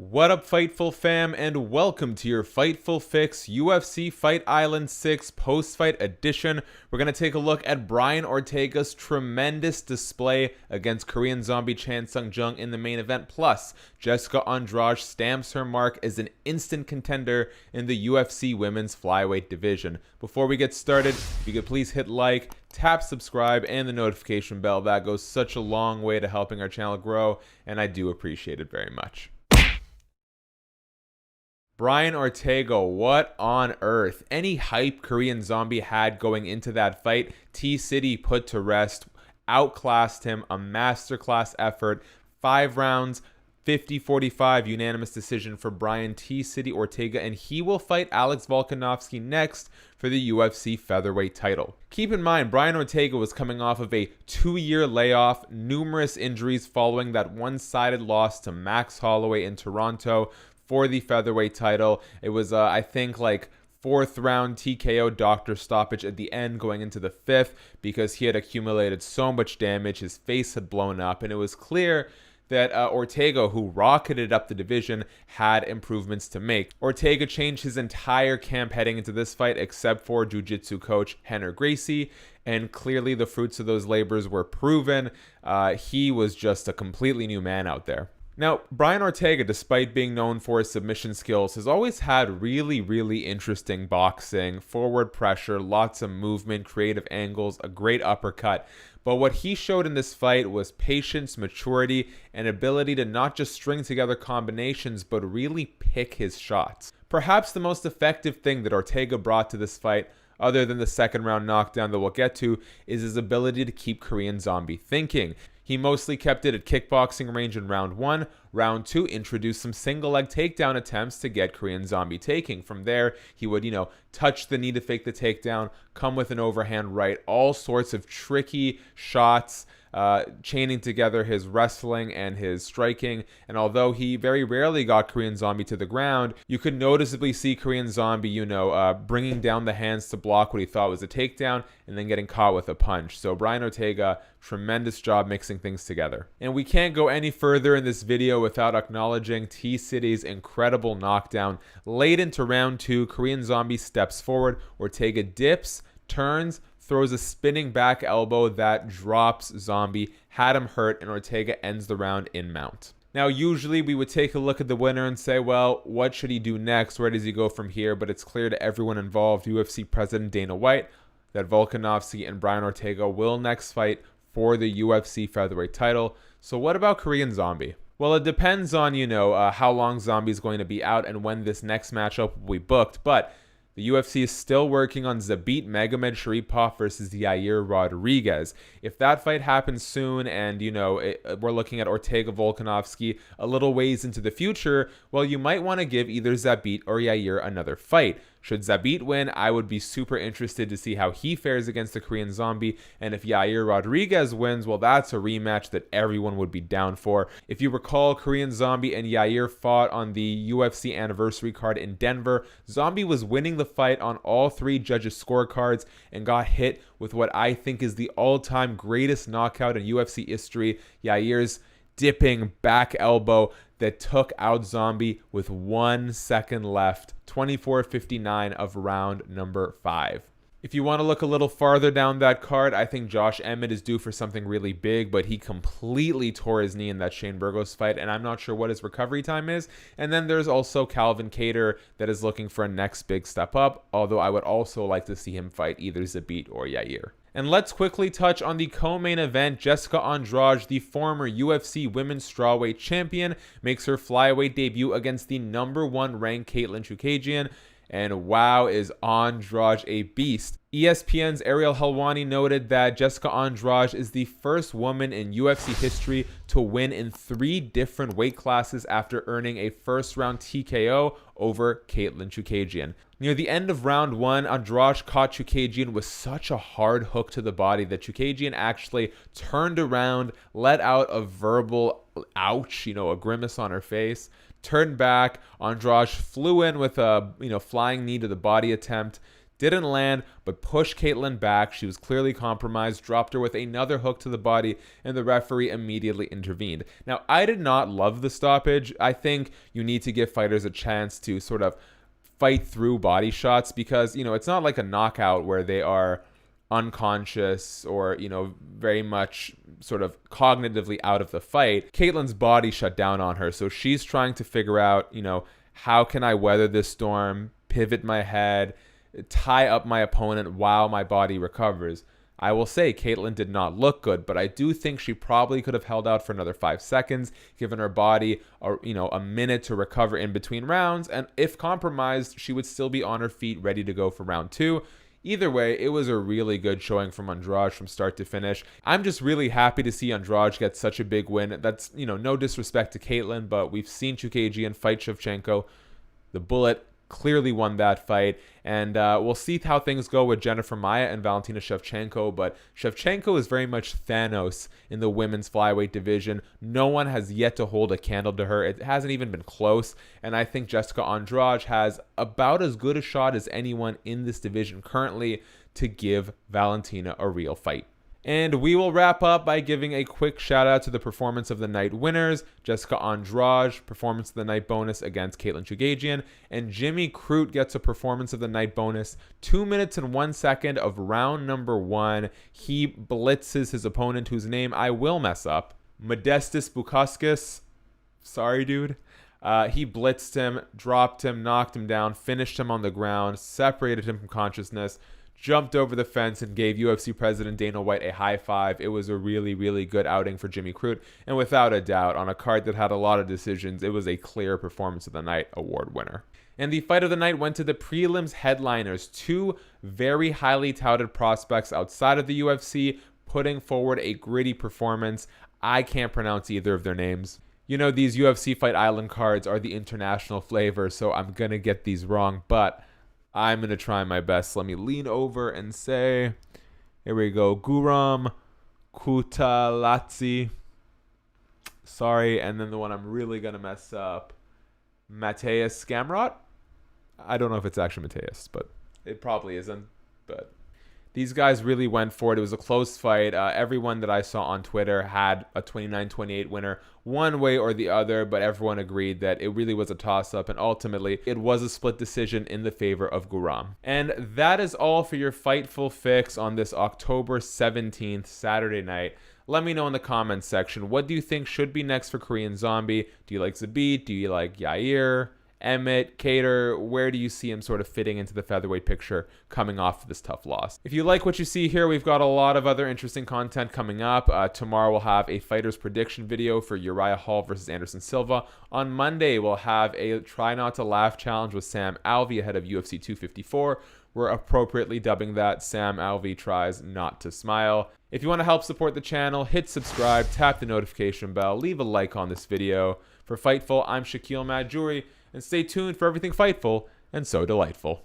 What up, Fightful fam, and welcome to your Fightful Fix UFC Fight Island 6 post-fight edition. We're going to take a look at Brian Ortega's tremendous display against Korean Zombie Chan Sung Jung in the main event. Plus, Jessica Andrade stamps her mark as an instant contender in the UFC Women's Flyweight division. Before we get started, if you could please hit like, tap subscribe, and the notification bell. That goes such a long way to helping our channel grow, and I do appreciate it very much. Brian Ortega, what on earth? Any hype Korean Zombie had going into that fight, T-City put to rest, outclassed him, a masterclass effort, 5 rounds, 50-45 unanimous decision for Brian T-City Ortega, and he will fight Alex Volkanovski next for the UFC featherweight title. Keep in mind, Brian Ortega was coming off of a 2-year layoff, numerous injuries following that one-sided loss to Max Holloway in Toronto for the featherweight title. It was, I think, like 4th round TKO doctor stoppage at the end going into the 5th because he had accumulated so much damage. His face had blown up, and it was clear that Ortega, who rocketed up the division, had improvements to make. Ortega changed his entire camp heading into this fight except for jiu-jitsu coach Henner Gracie, and clearly the fruits of those labors were proven. He was just a completely new man out there. Now, Brian Ortega, despite being known for his submission skills, has always had really interesting boxing, forward pressure, lots of movement, creative angles, a great uppercut. But what he showed in this fight was patience, maturity, and ability to not just string together combinations, but really pick his shots. Perhaps the most effective thing that Ortega brought to this fight, other than the second round knockdown that we'll get to, is his ability to keep Korean Zombie thinking. He mostly kept it at kickboxing range in round 1. Round 2 introduced some single leg takedown attempts to get Korean Zombie taking. From there, he would, touch the knee to fake the takedown, come with an overhand right, all sorts of tricky shots, chaining together his wrestling and his striking. And although he very rarely got Korean Zombie to the ground, you could noticeably see Korean Zombie, bringing down the hands to block what he thought was a takedown and then getting caught with a punch. So Brian Ortega, tremendous job mixing things together. And we can't go any further in this video without acknowledging T-City's incredible knockdown. Late into round 2, Korean Zombie steps forward, Ortega dips, turns, throws a spinning back elbow that drops Zombie, had him hurt, and Ortega ends the round in mount. Now, usually we would take a look at the winner and say, well, what should he do next? Where does he go from here? But it's clear to everyone involved, UFC President Dana White, that Volkanovski and Brian Ortega will next fight for the UFC featherweight title. So what about Korean Zombie? Well, it depends on, how long Zombie is going to be out and when this next matchup will be booked, but the UFC is still working on Zabit Magomedsharipov versus Yair Rodriguez. If that fight happens soon and, we're looking at Ortega Volkanovski a little ways into the future, well, you might want to give either Zabit or Yair another fight. Should Zabit win, I would be super interested to see how he fares against the Korean Zombie. And if Yair Rodriguez wins, well, that's a rematch that everyone would be down for. If you recall, Korean Zombie and Yair fought on the UFC anniversary card in Denver. Zombie was winning the fight on all 3 judges' scorecards and got hit with what I think is the all-time greatest knockout in UFC history, Yair's dipping back elbow that took out Zombie with 1 second left, 24:59 of round number 5. If you want to look a little farther down that card, I think Josh Emmett is due for something really big, but he completely tore his knee in that Shane Burgos fight, and I'm not sure what his recovery time is. And then there's also Calvin Kattar that is looking for a next big step up, although I would also like to see him fight either Zabit or Yair. And let's quickly touch on the co-main event. Jessica Andrade, the former UFC Women's Strawweight Champion, makes her flyweight debut against the number 1 ranked Katlyn Chookagian. And wow, is Andrade a beast. ESPN's Ariel Helwani noted that Jessica Andrade is the first woman in UFC history to win in 3 different weight classes after earning a first-round TKO over Katlyn Chookagian. Near the end of round 1, Andrade caught Chookagian with such a hard hook to the body that Chookagian actually turned around, let out a verbal ouch, a grimace on her face, turned back. Andrade flew in with a flying knee to the body attempt, didn't land, but pushed Katlyn back. She was clearly compromised, dropped her with another hook to the body, and the referee immediately intervened. Now, I did not love the stoppage. I think you need to give fighters a chance to sort of fight through body shots because, it's not like a knockout where they are unconscious or, very much sort of cognitively out of the fight. Katlyn's body shut down on her, so she's trying to figure out, how can I weather this storm, pivot my head, tie up my opponent while my body recovers. I will say Katlyn did not look good, but I do think she probably could have held out for another 5 seconds, given her body a minute to recover in between rounds, and if compromised, she would still be on her feet ready to go for round 2. Either way, it was a really good showing from Andrade from start to finish. I'm just really happy to see Andrade get such a big win. That's, no disrespect to Katlyn, but we've seen Chookagian fight Shevchenko. The Bullet clearly won that fight, and we'll see how things go with Jennifer Maia and Valentina Shevchenko, but Shevchenko is very much Thanos in the women's flyweight division. No one has yet to hold a candle to her. It hasn't even been close, and I think Jessica Andrade has about as good a shot as anyone in this division currently to give Valentina a real fight. And we will wrap up by giving a quick shout out to the performance of the night winners, Jessica Andrade, performance of the night bonus against Katlyn Chookagian, and Jimmy Crute gets a performance of the night bonus, 2 minutes and 1 second of round number 1. He blitzes his opponent, whose name I will mess up, Modestus Bukauskas. Sorry, dude. He blitzed him, dropped him, knocked him down, finished him on the ground, separated him from consciousness, jumped over the fence and gave UFC President Dana White a high five. It was a really, really good outing for Jimmy Crute. And without a doubt, on a card that had a lot of decisions, it was a clear performance of the night award winner. And the fight of the night went to the prelims headliners, 2 very highly touted prospects outside of the UFC, putting forward a gritty performance. I can't pronounce either of their names. These UFC Fight Island cards are the international flavor, so I'm going to get these wrong, but I'm going to try my best. Let me lean over and say, here we go, Guram, Kutateladze. Sorry, and then the one I'm really going to mess up, Mateusz Gamrot. I don't know if it's actually Mateusz, but it probably isn't. But these guys really went for it. It was a close fight. Everyone that I saw on Twitter had a 29-28 winner one way or the other, but everyone agreed that it really was a toss-up, and ultimately it was a split decision in the favor of Guram. And that is all for your Fightful Fix on this October 17th, Saturday night. Let me know in the comments section, what do you think should be next for Korean Zombie? Do you like Zabit? Do you like Yair? Emmett, Cater, where do you see him sort of fitting into the featherweight picture coming off of this tough loss? If you like what you see here, we've got a lot of other interesting content coming up. Tomorrow we'll have a fighter's prediction video for Uriah Hall versus Anderson Silva. On Monday, we'll have a Try Not to Laugh challenge with Sam Alvey ahead of UFC 254. We're appropriately dubbing that Sam Alvey Tries Not to Smile. If you want to help support the channel, hit subscribe, tap the notification bell, leave a like on this video. For Fightful, I'm Shaquille Majuri, and stay tuned for everything Fightful and so delightful.